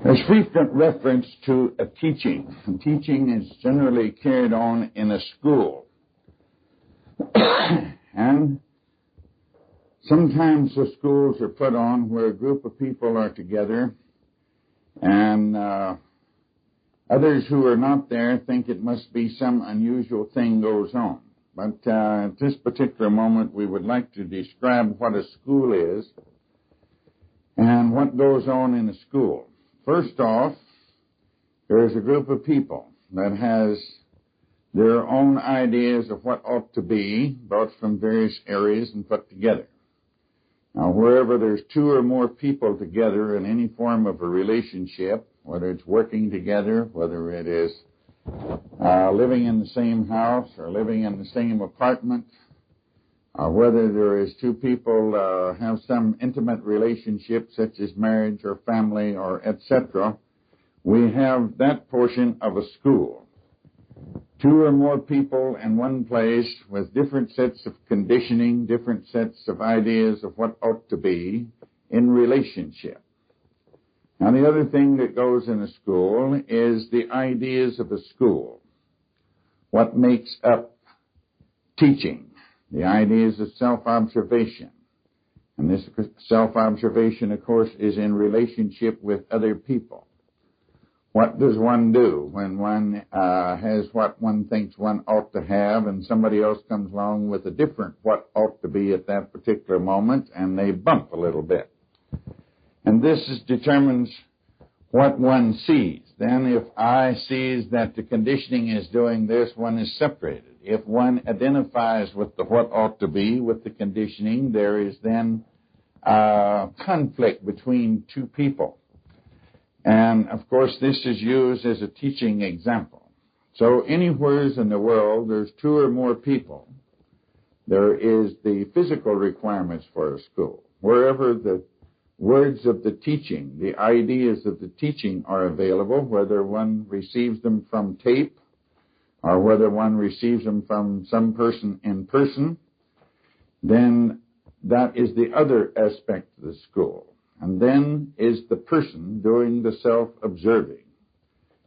There's frequent reference to a teaching. And teaching is generally carried on in a school. And sometimes the schools are put on where a group of people are together, and others who are not there think it must be some unusual thing goes on. But at this particular moment, we would like to describe what a school is and what goes on in a school. First off, there is a group of people that has their own ideas of what ought to be, brought from various areas and put together. Now, wherever there's two or more people together in any form of a relationship, whether it's working together, whether it is living in the same house or living in the same apartment, whether there is two people have some intimate relationship such as marriage or family or etc., we have that portion of a school. Two or more people in one place with different sets of conditioning, different sets of ideas of what ought to be in relationship. Now, the other thing that goes in a school is the ideas of a school. What makes up teaching? The ideas of self-observation. And this self-observation, of course, is in relationship with other people. What does one do when one has what one thinks one ought to have and somebody else comes along with a different what ought to be at that particular moment and they bump a little bit? And this determines what one sees. Then if I sees that the conditioning is doing this, one is separated. If one identifies with the what ought to be, with the conditioning, there is then conflict between two people. And, of course, this is used as a teaching example. So anywhere in the world there's two or more people, there is the physical requirements for a school. Wherever the words of the teaching, the ideas of the teaching are available, whether one receives them from tape or whether one receives them from some person in person, then that is the other aspect of the school. And then is the person doing the self-observing.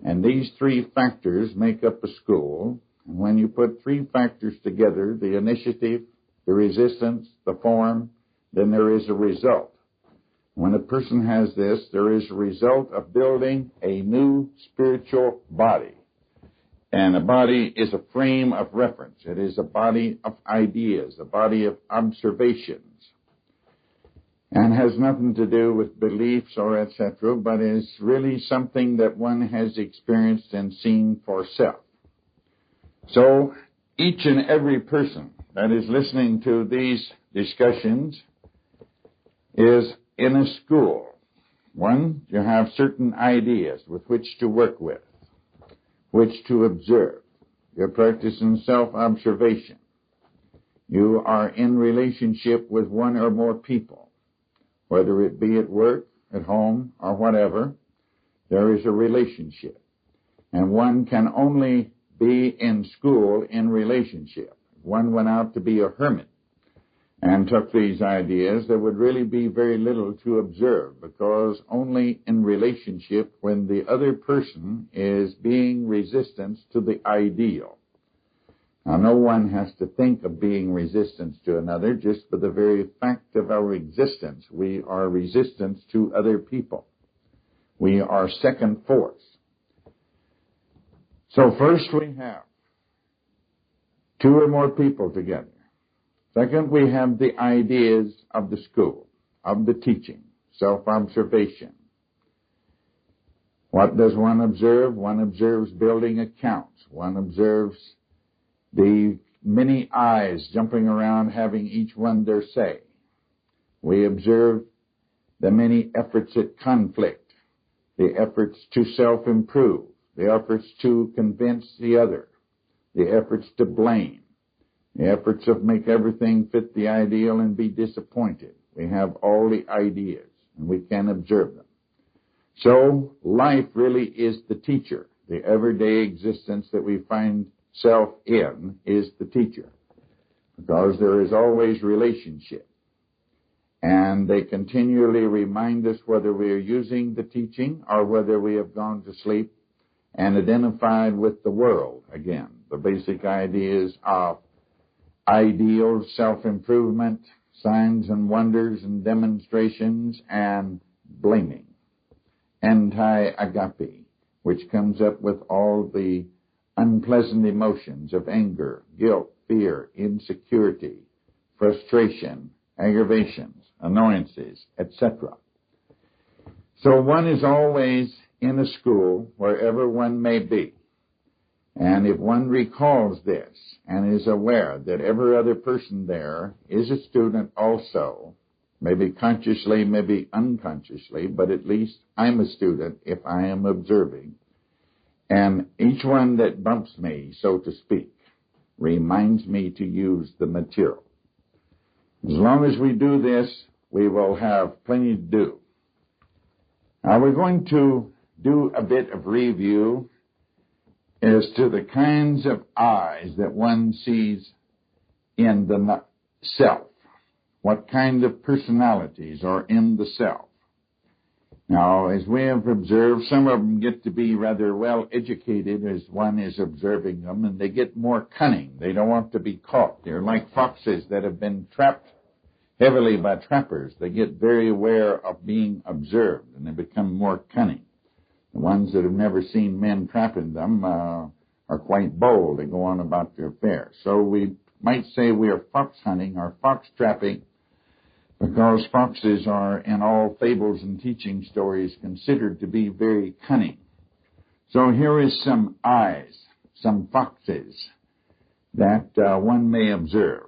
And these three factors make up a school. And when you put three factors together, the initiative, the resistance, the form, then there is a result. When a person has this, there is a result of building a new spiritual body. And a body is a frame of reference. It is a body of ideas, a body of observations. And has nothing to do with beliefs or etc., but is really something that one has experienced and seen for self. So each and every person that is listening to these discussions is in a school. One, you have certain ideas with which to work with, which to observe. You're practicing self-observation. You are in relationship with one or more people. Whether it be at work, at home, or whatever, there is a relationship. And one can only be in school in relationship. If one went out to be a hermit and took these ideas, there would really be very little to observe, because only in relationship when the other person is being resistance to the ideal. Now, no one has to think of being resistance to another. Just for the very fact of our existence, we are resistance to other people. We are second force. So first we have two or more people together. Second, we have the ideas of the school, of the teaching, self-observation. What does one observe? One observes building accounts. One observes the many eyes jumping around, having each one their say. We observe the many efforts at conflict, the efforts to self-improve, the efforts to convince the other, the efforts to blame, the efforts of make everything fit the ideal and be disappointed. We have all the ideas, and we can observe them. So life really is the teacher. The everyday existence that we find self in is the teacher, because there is always relationship. And they continually remind us whether we are using the teaching or whether we have gone to sleep and identified with the world again. The basic ideas of ideals, self-improvement, signs and wonders and demonstrations, and blaming. Anti-agape, which comes up with all the unpleasant emotions of anger, guilt, fear, insecurity, frustration, aggravations, annoyances, etc. So one is always in a school, wherever one may be. And if one recalls this and is aware that every other person there is a student also, maybe consciously, maybe unconsciously, but at least I'm a student if I am observing. And each one that bumps me, so to speak, reminds me to use the material. As long as we do this, we will have plenty to do. Now we're going to do a bit of review as to the kinds of eyes that one sees in the self. What kind of personalities are in the self? Now, as we have observed, some of them get to be rather well educated as one is observing them, and they get more cunning. They don't want to be caught. They're like foxes that have been trapped heavily by trappers. They get very aware of being observed, and they become more cunning. The ones that have never seen men trapping them are quite bold. They go on about their affairs. So we might say we are fox hunting or fox trapping, because foxes are, in all fables and teaching stories, considered to be very cunning. So here is some eyes, some foxes that one may observe.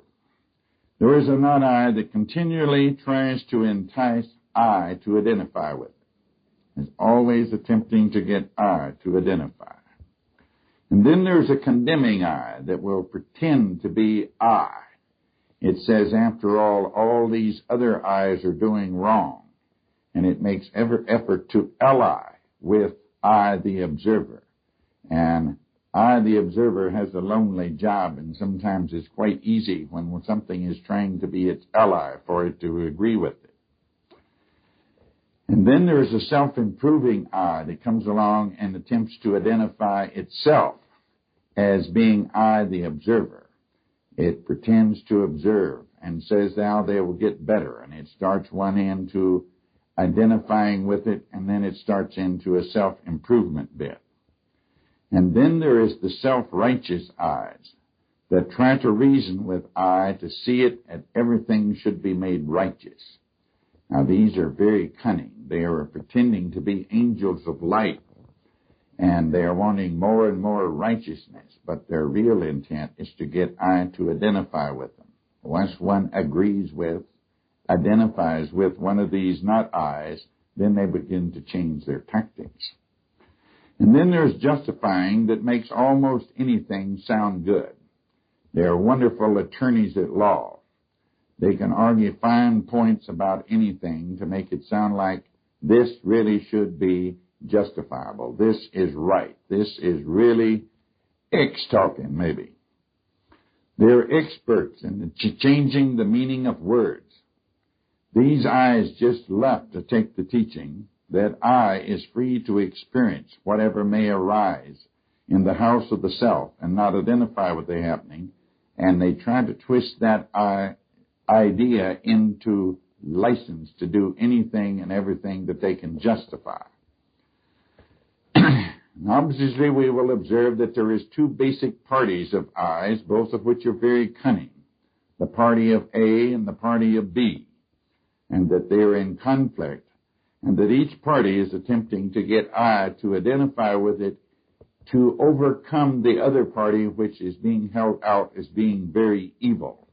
There is an eye that continually tries to entice I to identify with it. Is always attempting to get I to identify. And then there's a condemning eye that will pretend to be I. It says, after all these other eyes are doing wrong, and it makes every effort to ally with I, the observer. And I, the observer, has a lonely job, and sometimes it's quite easy when something is trying to be its ally for it to agree with it. And then there's a self-improving I that comes along and attempts to identify itself as being I, the observer. It pretends to observe and says now they will get better, and it starts one into identifying with it, and then it starts into a self-improvement bit. And then there is the self-righteous eyes that try to reason with I to see it as everything should be made righteous. Now these are very cunning. They are pretending to be angels of light, and they are wanting more and more righteousness, but their real intent is to get I to identify with them. Once one agrees with, identifies with one of these not I's, then they begin to change their tactics. And then there's justifying that makes almost anything sound good. They are wonderful attorneys at law. They can argue fine points about anything to make it sound like this really should be justifiable. This is right. This is really X talking, maybe. They're experts in changing the meaning of words. These eyes just love to take the teaching that I is free to experience whatever may arise in the house of the self and not identify with the happening, and they try to twist that idea into license to do anything and everything that they can justify. Obviously, we will observe that there is two basic parties of I's, both of which are very cunning, the party of A and the party of B, and that they are in conflict, and that each party is attempting to get I to identify with it to overcome the other party, which is being held out as being very evil.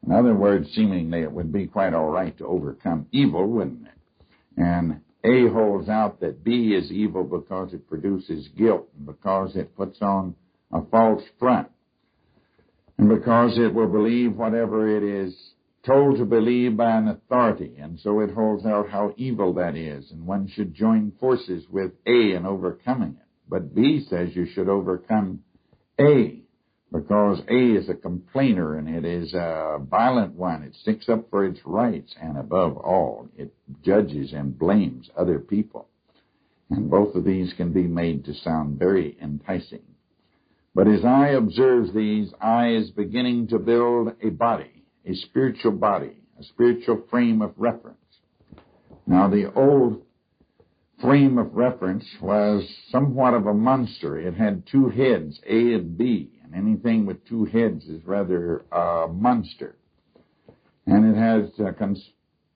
In other words, seemingly it would be quite all right to overcome evil, wouldn't it? And A holds out that B is evil because it produces guilt, and because it puts on a false front, and because it will believe whatever it is told to believe by an authority, and so it holds out how evil that is, and one should join forces with A in overcoming it. But B says you should overcome A because A is a complainer, and it is a violent one. It sticks up for its rights, and above all, it judges and blames other people. And both of these can be made to sound very enticing. But as I observes these, I is beginning to build a body, a spiritual frame of reference. Now, the old frame of reference was somewhat of a monster. It had two heads, A and B, and anything with two heads is rather a monster. And it has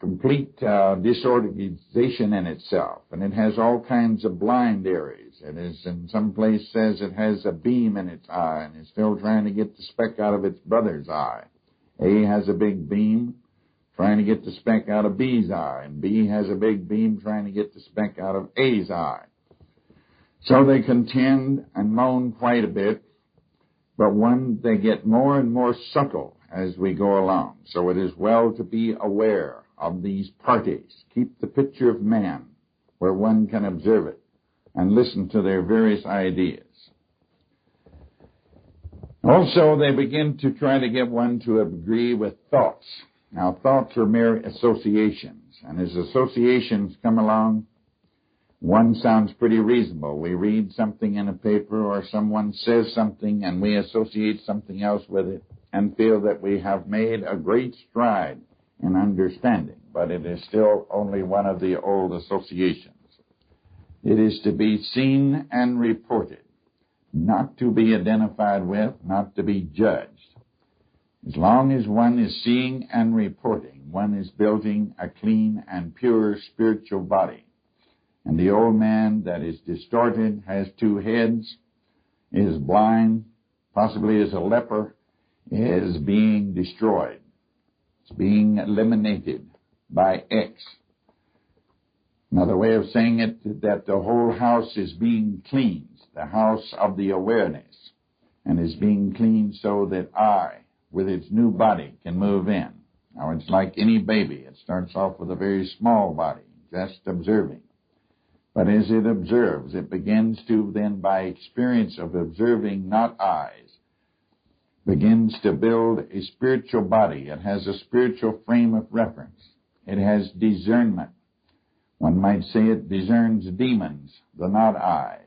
complete disorganization in itself, and it has all kinds of blind areas. It is, in some place says it has a beam in its eye, and is still trying to get the speck out of its brother's eye. A has a big beam, trying to get the speck out of B's eye, and B has a big beam trying to get the speck out of A's eye. So they contend and moan quite a bit, but they get more and more subtle as we go along. So it is well to be aware of these parties. Keep the picture of man where one can observe it and listen to their various ideas. Also, they begin to try to get one to agree with thoughts. Now, thoughts are mere associations, and as associations come along, one sounds pretty reasonable. We read something in a paper or someone says something and we associate something else with it and feel that we have made a great stride in understanding, but it is still only one of the old associations. It is to be seen and reported, not to be identified with, not to be judged. As long as one is seeing and reporting, one is building a clean and pure spiritual body. And the old man that is distorted, has two heads, is blind, possibly is a leper, is being destroyed. It's being eliminated by X. Another way of saying it, that the whole house is being cleansed, the house of the awareness, and is being cleaned so that I, with its new body, can move in. Now, it's like any baby. It starts off with a very small body, just observing. But as it observes, it begins to then, by experience of observing, not eyes, begins to build a spiritual body. It has a spiritual frame of reference. It has discernment. One might say it discerns demons, the not eyes.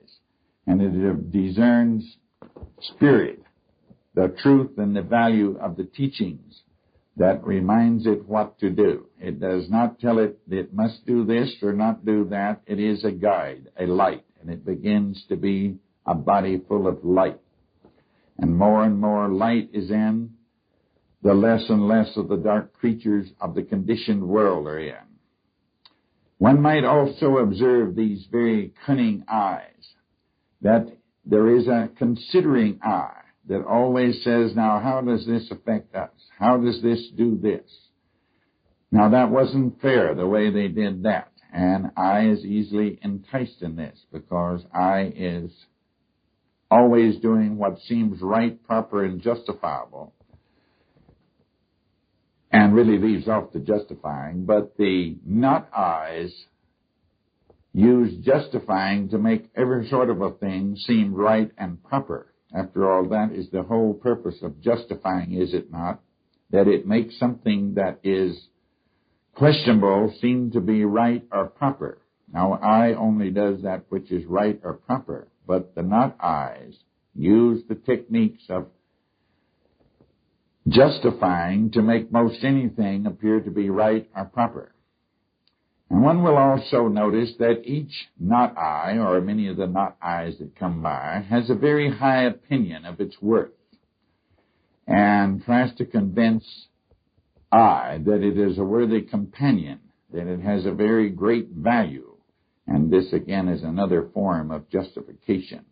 And it discerns spirit, the truth and the value of the teachings that reminds it what to do. It does not tell it must do this or not do that. It is a guide, a light, and it begins to be a body full of light. And more light is in, the less and less of the dark creatures of the conditioned world are in. One might also observe these very cunning eyes, that there is a considering eye that always says, now, how does this affect us? How does this do this? Now, that wasn't fair, the way they did that. And I is easily enticed in this, because I is always doing what seems right, proper, and justifiable, and really leaves off the justifying. But the not eyes use justifying to make every sort of a thing seem right and proper. After all, that is the whole purpose of justifying, is it not? That it makes something that is questionable seem to be right or proper. Now, I only does that which is right or proper, but the not eyes use the techniques of justifying to make most anything appear to be right or proper. And one will also notice that each not eye, or many of the not eyes that come by, has a very high opinion of its worth and tries to convince I that it is a worthy companion, that it has a very great value. And this, again, is another form of justification.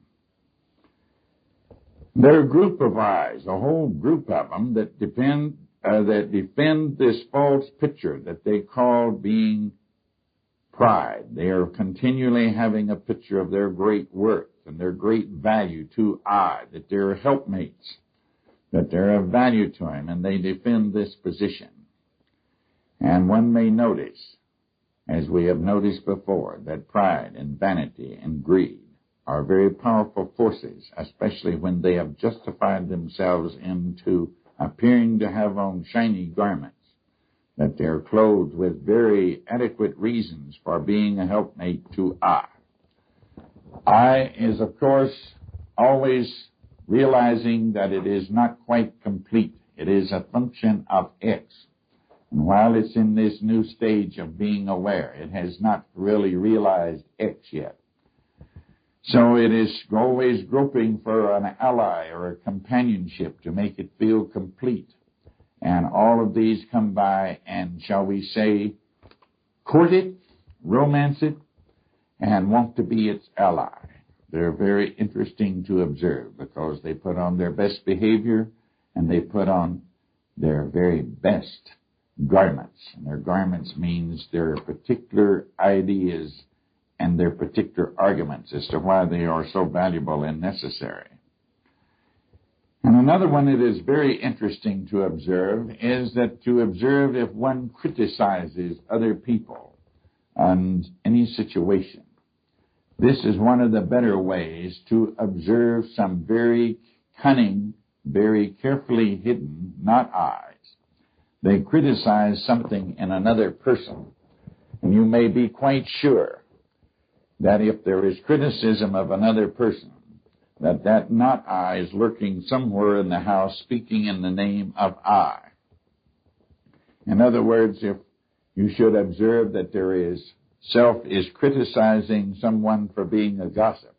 There are a group of eyes, a whole group of them, that defend this false picture that they call being pride. They are continually having a picture of their great worth and their great value to I, that they're helpmates, that they're of value to him, and they defend this position. And one may notice, as we have noticed before, that pride and vanity and greed are very powerful forces, especially when they have justified themselves into appearing to have on shiny garments, that they're clothed with very adequate reasons for being a helpmate to I. I is, of course, always realizing that it is not quite complete. It is a function of X. And while it's in this new stage of being aware, it has not really realized X yet. So it is always groping for an ally or a companionship to make it feel complete. And all of these come by and, shall we say, court it, romance it, and want to be its ally. They're very interesting to observe because they put on their best behavior and they put on their very best garments. And their garments means their particular ideas and their particular arguments as to why they are so valuable and necessary. And another one that is very interesting to observe is that to observe if one criticizes other people and any situation. This is one of the better ways to observe some very cunning, very carefully hidden not eyes. They criticize something in another person, and you may be quite sure that if there is criticism of another person, that not I is lurking somewhere in the house speaking in the name of I. In other words, if you should observe that there is self is criticizing someone for being a gossip,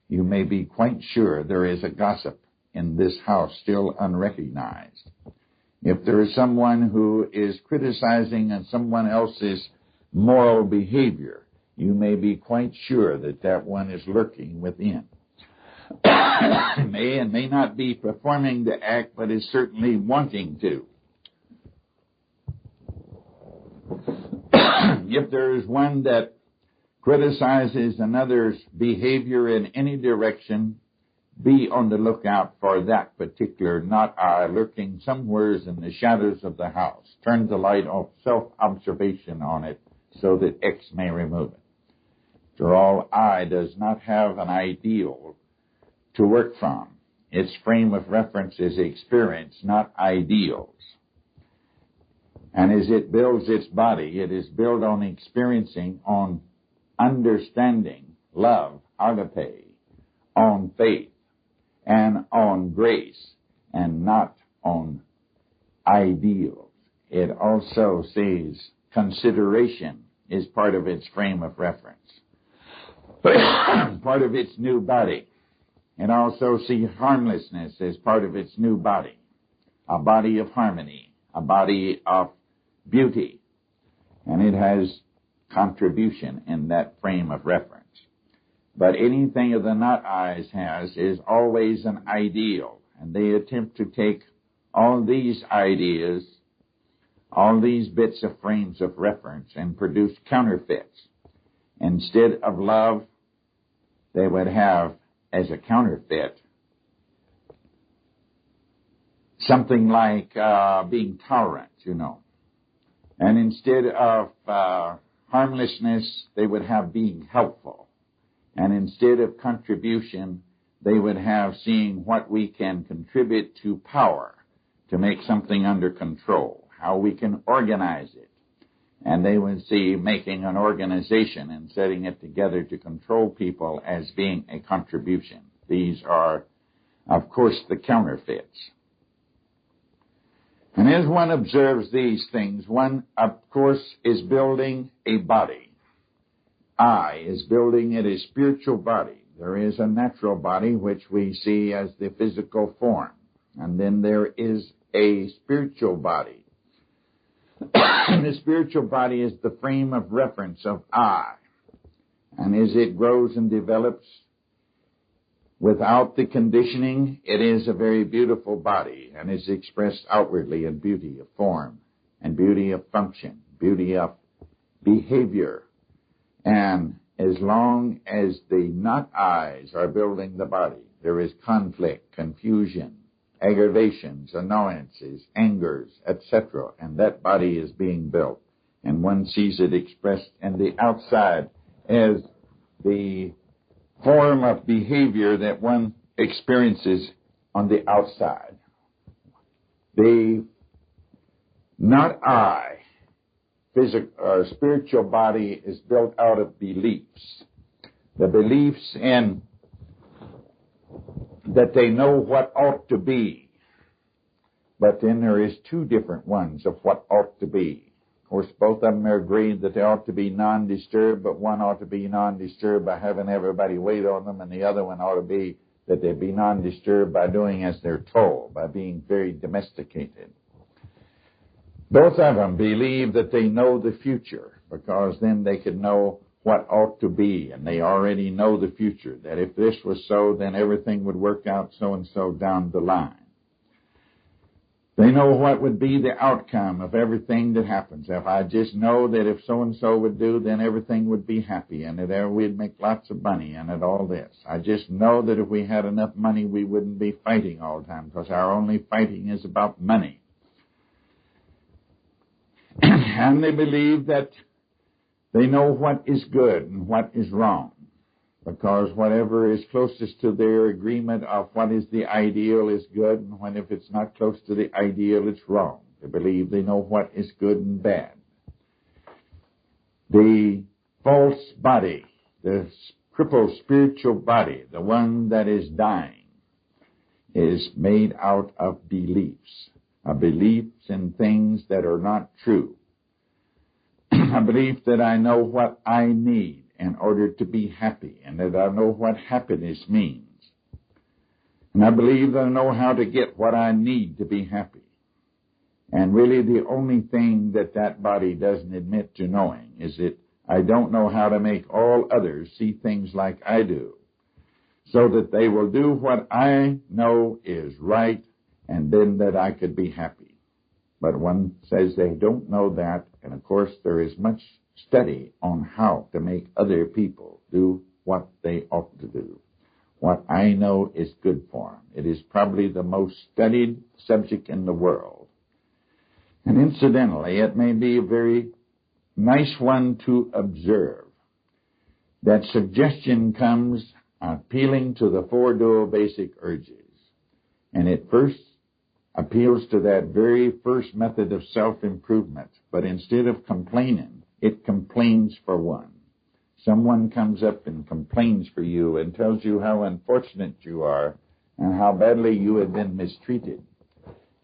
you may be quite sure there is a gossip in this house still unrecognized. If there is someone who is criticizing someone else's moral behavior, you may be quite sure that one is lurking within. May and may not be performing the act, but is certainly wanting to. If there is one that criticizes another's behavior in any direction, be on the lookout for that particular not I lurking somewheres in the shadows of the house. Turn the light of self-observation on it so that X may remove it. After all, I does not have an ideal to work from. Its frame of reference is experience, not ideals. And as it builds its body, it is built on experiencing, on understanding, love, agape, on faith, and on grace, and not on ideals. It also says consideration is part of its frame of reference, part of its new body. It also sees harmlessness as part of its new body, a body of harmony, a body of beauty, and it has contribution in that frame of reference. But anything of the not eyes has is always an ideal, and they attempt to take all these ideas, all these bits of frames of reference, and produce counterfeits. Instead of love, they would have as a counterfeit something like being tolerant, And instead of harmlessness, they would have being helpful. And instead of contribution, they would have seeing what we can contribute to power to make something under control, how we can organize it. And they would see making an organization and setting it together to control people as being a contribution. These are, of course, the counterfeits. And as one observes these things, one, of course, is building a body. I is building it a spiritual body. There is a natural body, which we see as the physical form. And then there is a spiritual body. The spiritual body is the frame of reference of I. And as it grows and develops, without the conditioning, it is a very beautiful body and is expressed outwardly in beauty of form and beauty of function, beauty of behavior. And as long as the not eyes are building the body, there is conflict, confusion, aggravations, annoyances, angers, etc. And that body is being built. And one sees it expressed in the outside as the form of behavior that one experiences on the outside. Not I, spiritual body is built out of beliefs. The beliefs in that they know what ought to be. But then there is two different ones of what ought to be. Of course, both of them are agreed that they ought to be non-disturbed, but one ought to be non-disturbed by having everybody wait on them, and the other one ought to be that they be non-disturbed by doing as they're told, by being very domesticated. Both of them believe that they know the future, because then they could know what ought to be, and they already know the future, that if this was so, then everything would work out so-and-so down the line. They know what would be the outcome of everything that happens. If I just know that if so-and-so would do, then everything would be happy, and that we'd make lots of money, and at all this. I just know that if we had enough money, we wouldn't be fighting all the time, because our only fighting is about money. And they believe that they know what is good and what is wrong, because whatever is closest to their agreement of what is the ideal is good, and if it's not close to the ideal, it's wrong. They believe they know what is good and bad. The false body, the crippled spiritual body, the one that is dying, is made out of beliefs. Beliefs in things that are not true. A belief that I know what I need in order to be happy, and that I know what happiness means. And I believe that I know how to get what I need to be happy. And really the only thing that that body doesn't admit to knowing is that I don't know how to make all others see things like I do, so that they will do what I know is right, and then that I could be happy. But one says they don't know that, and of course there is much study on how to make other people do what they ought to do. What I know is good for them. It is probably the most studied subject in the world. And incidentally, it may be a very nice one to observe. That suggestion comes appealing to the four dual basic urges. And it first appeals to that very first method of self-improvement. But instead of complaining, it complains for one. Someone comes up and complains for you and tells you how unfortunate you are and how badly you have been mistreated.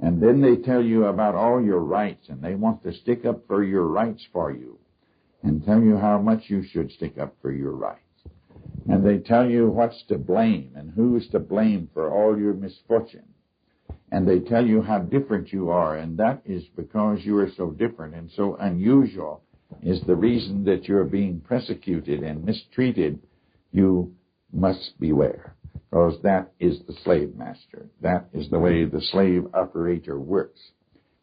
And then they tell you about all your rights, and they want to stick up for your rights for you and tell you how much you should stick up for your rights. And they tell you what's to blame and who's to blame for all your misfortune. And they tell you how different you are, and that is because you are so different and so unusual is the reason that you're being persecuted and mistreated. You must beware, because that is the slave master. That is the way the slave operator works.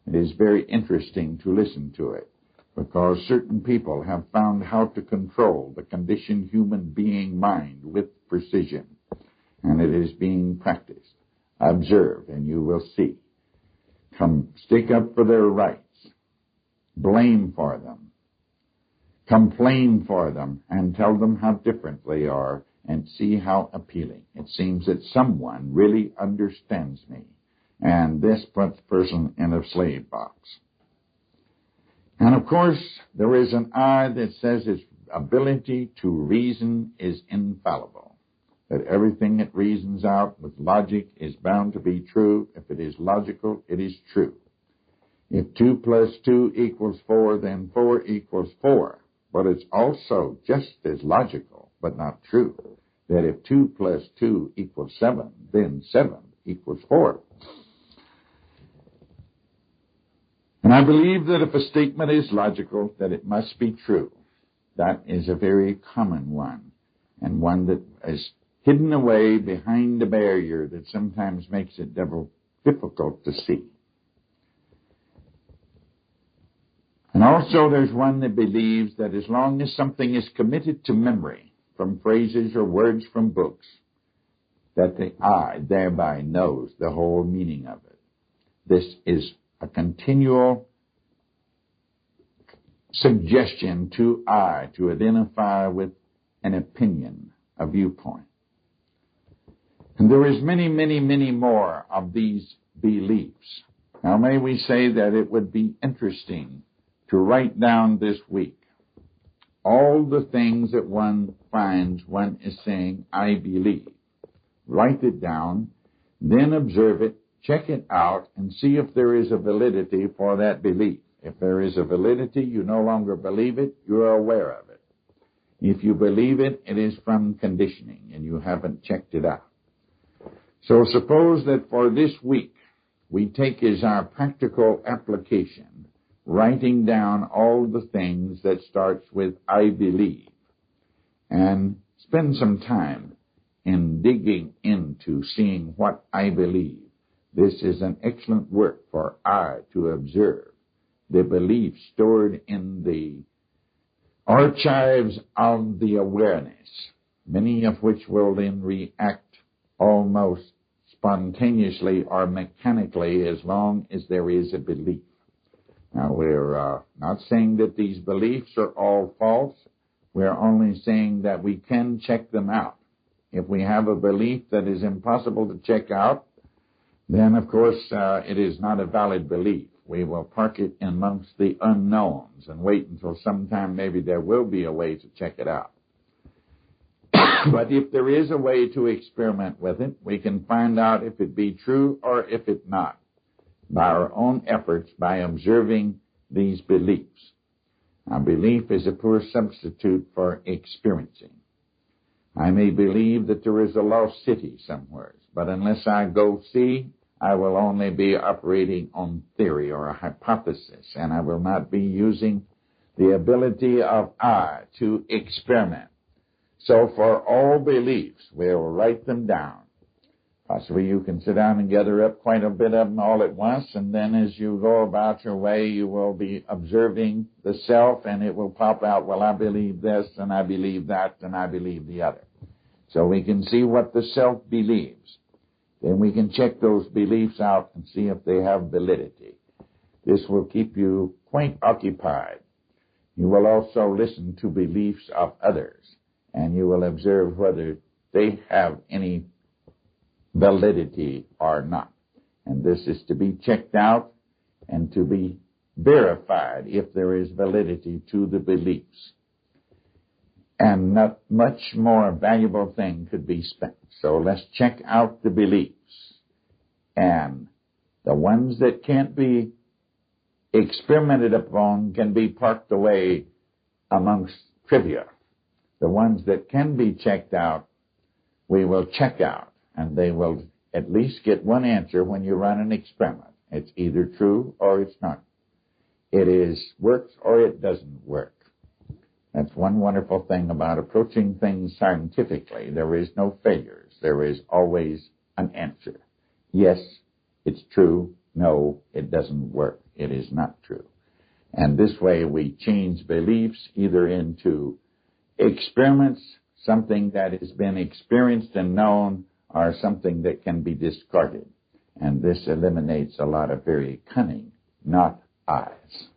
It is very interesting to listen to it, because certain people have found how to control the conditioned human being mind with precision, and it is being practiced. Observe, and you will see. Come, stick up for their rights. Blame for them. Complain for them, and tell them how different they are, and see how appealing. It seems that someone really understands me, and this puts the person in a slave box. And of course, there is an I that says its ability to reason is infallible. That everything it reasons out with logic is bound to be true. If it is logical, it is true. If 2 plus 2 equals 4, then 4 equals 4. But it's also just as logical, but not true, that if 2 plus 2 equals 7, then 7 equals 4. And I believe that if a statement is logical, that it must be true. That is a very common one, and one that is hidden away behind a barrier that sometimes makes it difficult to see. And also there's one that believes that as long as something is committed to memory from phrases or words from books, that the I thereby knows the whole meaning of it. This is a continual suggestion to I to identify with an opinion a viewpoint. And there is many, many, many more of these beliefs. Now, may we say that it would be interesting to write down this week all the things that one finds one is saying, I believe. Write it down, then observe it, check it out, and see if there is a validity for that belief. If there is a validity, you no longer believe it, you're aware of it. If you believe it, it is from conditioning, and you haven't checked it out. So suppose that for this week, we take as our practical application writing down all the things that starts with I believe, and spend some time in digging into seeing what I believe. This is an excellent work for I to observe the beliefs stored in the archives of the awareness, many of which will then react almost spontaneously or mechanically as long as there is a belief. Now, we're not saying that these beliefs are all false. We're only saying that we can check them out. If we have a belief that is impossible to check out, then, of course, it is not a valid belief. We will park it amongst the unknowns and wait until sometime maybe there will be a way to check it out. But if there is a way to experiment with it, we can find out if it be true or if it not, by our own efforts, by observing these beliefs. Now, belief is a poor substitute for experiencing. I may believe that there is a lost city somewhere, but unless I go see, I will only be operating on theory or a hypothesis, and I will not be using the ability of I to experiment. So for all beliefs, we'll write them down. Possibly you can sit down and gather up quite a bit of them all at once, and then as you go about your way, you will be observing the self, and it will pop out, well, I believe this, and I believe that, and I believe the other. So we can see what the self believes. Then we can check those beliefs out and see if they have validity. This will keep you quite occupied. You will also listen to beliefs of others, and you will observe whether they have any validity or not. And this is to be checked out and to be verified if there is validity to the beliefs. And not much more valuable thing could be spent. So let's check out the beliefs. And the ones that can't be experimented upon can be parked away amongst trivia. The ones that can be checked out, we will check out. And they will at least get one answer when you run an experiment. It's either true or it's not. It is works or it doesn't work. That's one wonderful thing about approaching things scientifically. There is no failures. There is always an answer. Yes, it's true. No, it doesn't work. It is not true. And this way we change beliefs either into experiments, something that has been experienced and known, or something that can be discarded. And this eliminates a lot of very cunning not eyes.